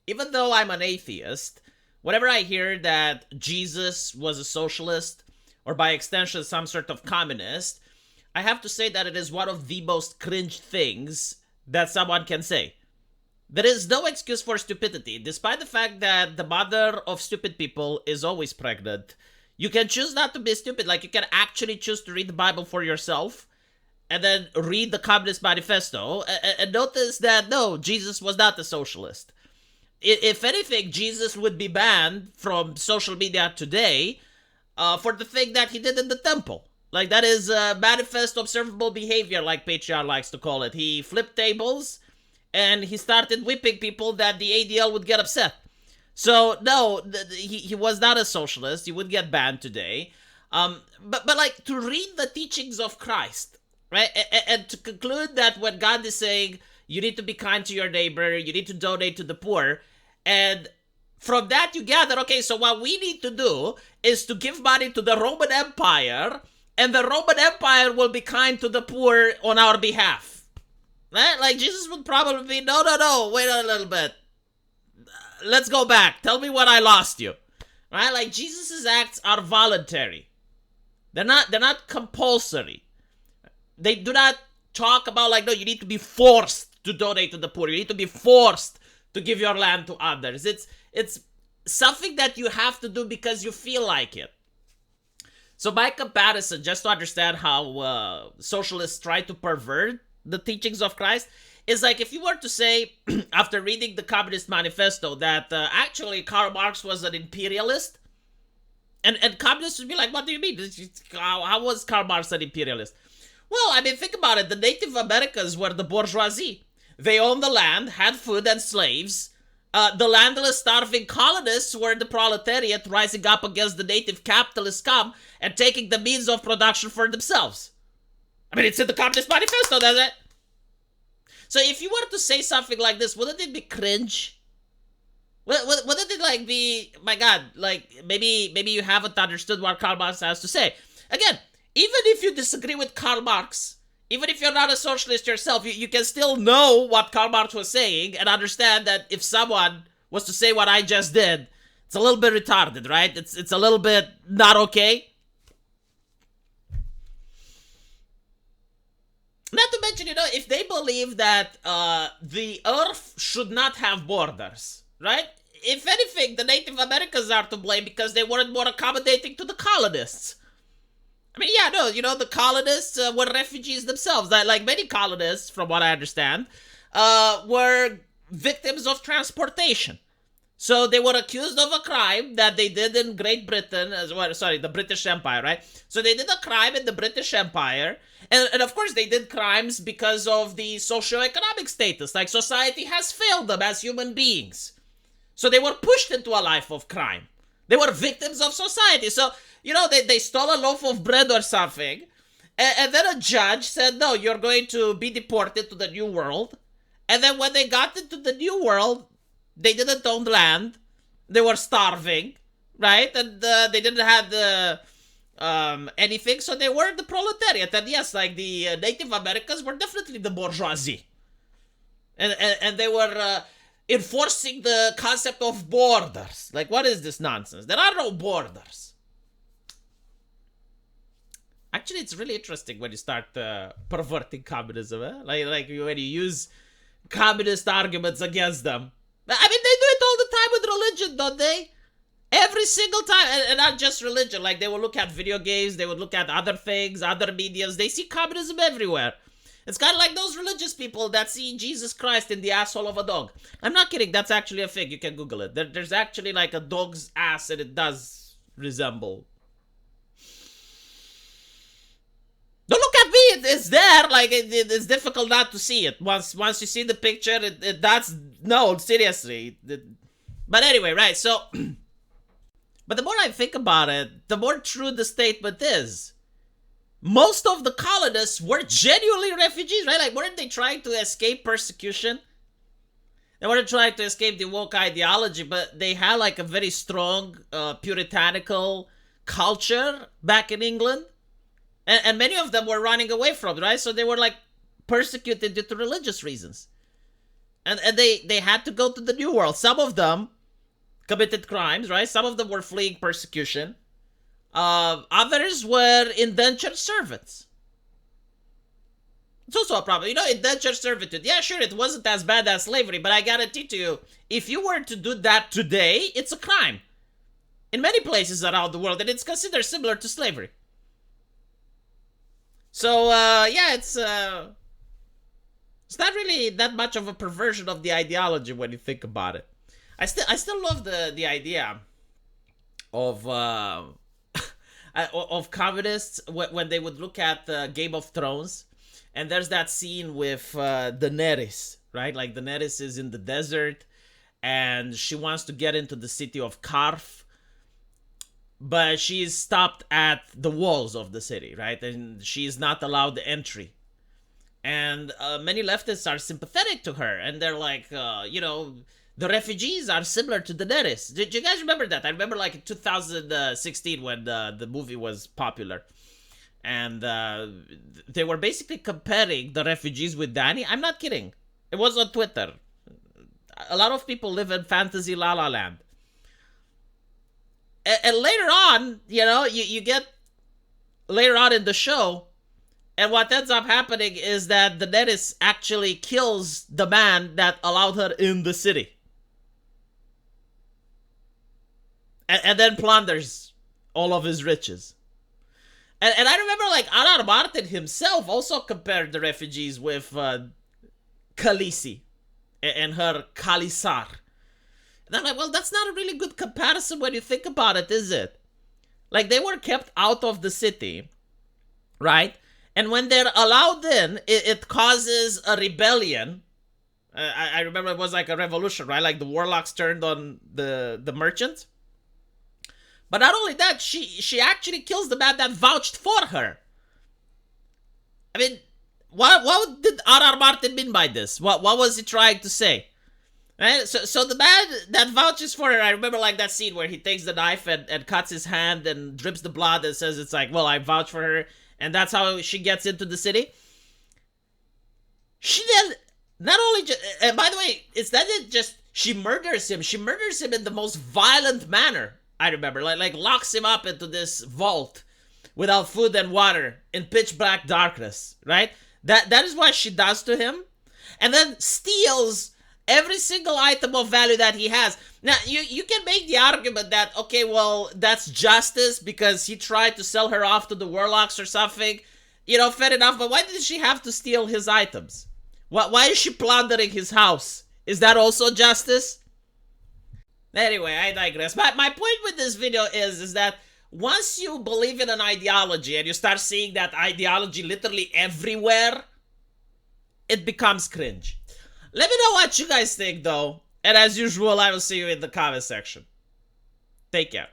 even though I'm an atheist, whenever I hear that Jesus was a socialist, or by extension, some sort of communist, I have to say that it is one of the most cringe things that someone can say. There is no excuse for stupidity, despite the fact that the mother of stupid people is always pregnant. You can choose not to be stupid, like you can actually choose to read the Bible for yourself, and then read the Communist Manifesto, and notice that no, Jesus was not a socialist. If anything, Jesus would be banned from social media today for the thing that he did in the temple. Like, that is manifest observable behavior, like Patreon likes to call it. He flipped tables, and he started whipping people that the ADL would get upset. So, no, he was not a socialist. He would get banned today. But like, to read the teachings of Christ, right? And to conclude that when God is saying, you need to be kind to your neighbor, you need to donate to the poor, and from that you gather, okay, so what we need to do is to give money to the Roman Empire, and the Roman Empire will be kind to the poor on our behalf. Right? Like, Jesus would probably be, no, wait a little bit. Let's go back. Tell me what I lost you. Right? Like, Jesus's acts are voluntary. They're not compulsory. They do not talk about, like, no, you need to be forced to donate to the poor. You need to be forced to give your land to others. It's something that you have to do because you feel like it. So by comparison, just to understand how socialists try to pervert the teachings of Christ, is like if you were to say, after reading the Communist Manifesto, that actually Karl Marx was an imperialist, and communists would be like, what do you mean? How was Karl Marx an imperialist? Well, I mean, think about it. The Native Americans were the bourgeoisie. They owned the land, had food and slaves. The landless, starving colonists were the proletariat rising up against the native capitalist scum and taking the means of production for themselves. I mean, it's in the Communist Manifesto, doesn't it? So if you were to say something like this, wouldn't it be cringe? Wouldn't it like be, my God, like maybe you haven't understood what Karl Marx has to say? Again, even if you disagree with Karl Marx, even if you're not a socialist yourself, you can still know what Karl Marx was saying and understand that if someone was to say what I just did, it's a little bit retarded, right? It's a little bit not okay. Not to mention, if they believe that the earth should not have borders, right? If anything, the Native Americans are to blame because they weren't more accommodating to the colonists. I mean, yeah, no, the colonists were refugees themselves. Like many colonists, from what I understand, were victims of transportation. So they were accused of a crime that they did in Great Britain, the British Empire, right? So they did a crime in the British Empire, and of course they did crimes because of the socioeconomic status. Like, society has failed them as human beings. So they were pushed into a life of crime. They were victims of society. So, they stole a loaf of bread or something, and then a judge said, no, you're going to be deported to the New World. And then when they got into the New World, they didn't own land. They were starving, right? And they didn't have anything, so they were the proletariat. And yes, like the Native Americans were definitely the bourgeoisie. And they were enforcing the concept of borders. Like, what is this nonsense? There are no borders. Actually, it's really interesting when you start perverting communism, eh? Like when you use communist arguments against them. I mean, they do it all the time with religion, don't they? Every single time, and not just religion. Like, they will look at video games, they would look at other things, other medias. They see communism everywhere. It's kind of like those religious people that see Jesus Christ in the asshole of a dog. I'm not kidding, that's actually a thing. You can Google it. There's actually like a dog's ass, and it does resemble. Don't look at me, it's there. Like, it's difficult not to see it. Once you see the picture, that's, no, seriously. But anyway, right, so, but the more I think about it, the more true the statement is. Most of the colonists were genuinely refugees, right? Like, weren't they trying to escape persecution? They weren't trying to escape the woke ideology, but they had like a very strong puritanical culture back in England. And many of them were running away from it, right? So they were like persecuted due to religious reasons. And they had to go to the New World. Some of them committed crimes, right? Some of them were fleeing persecution. Others were indentured servants. It's also a problem. You know, indentured servitude. Yeah, sure, it wasn't as bad as slavery, but I guarantee to you, if you were to do that today, it's a crime. In many places around the world, and it's considered similar to slavery. So, yeah, it's not really that much of a perversion of the ideology when you think about it. I still love the idea of of communists when they would look at Game of Thrones, and there's that scene with Daenerys, right? Like Daenerys is in the desert, and she wants to get into the city of Karth, but she's stopped at the walls of the city, right? And she's not allowed entry. And many leftists are sympathetic to her, and they're like, you know, the refugees are similar to Daenerys. Did you guys remember that? I remember like in 2016 when the movie was popular. And they were basically comparing the refugees with Dany. I'm not kidding. It was on Twitter. A lot of people live in fantasy La La Land. And later on, you know, you get later on in the show, and what ends up happening is that Daenerys actually kills the man that allowed her in the city. And then plunders all of his riches. And I remember, like, R.R. Martin himself also compared the refugees with Khaleesi and her Khalisar. And I'm like, well, that's not a really good comparison when you think about it, is it? Like, they were kept out of the city, right? And when they're allowed in, it causes a rebellion. I remember it was like a revolution, right? Like the warlocks turned on the merchants. But not only that, she actually kills the man that vouched for her. I mean, what did R.R. Martin mean by this? What was he trying to say? Right? So the man that vouches for her, I remember like that scene where he takes the knife and cuts his hand and drips the blood and says it's like, well, I vouch for her. And that's how she gets into the city. She then not only and by the way, it's not just she murders him. She murders him in the most violent manner. I remember, like locks him up into this vault without food and water in pitch black darkness. Right? That is what she does to him, and then steals every single item of value that he has. Now, you can make the argument that, okay, well, that's justice because he tried to sell her off to the warlocks or something. You know, fair enough, but why did she have to steal his items? Why is she plundering his house? Is that also justice? Anyway, I digress. But my point with this video is that once you believe in an ideology and you start seeing that ideology literally everywhere, it becomes cringe. Let me know what you guys think, though. And as usual, I will see you in the comment section. Take care.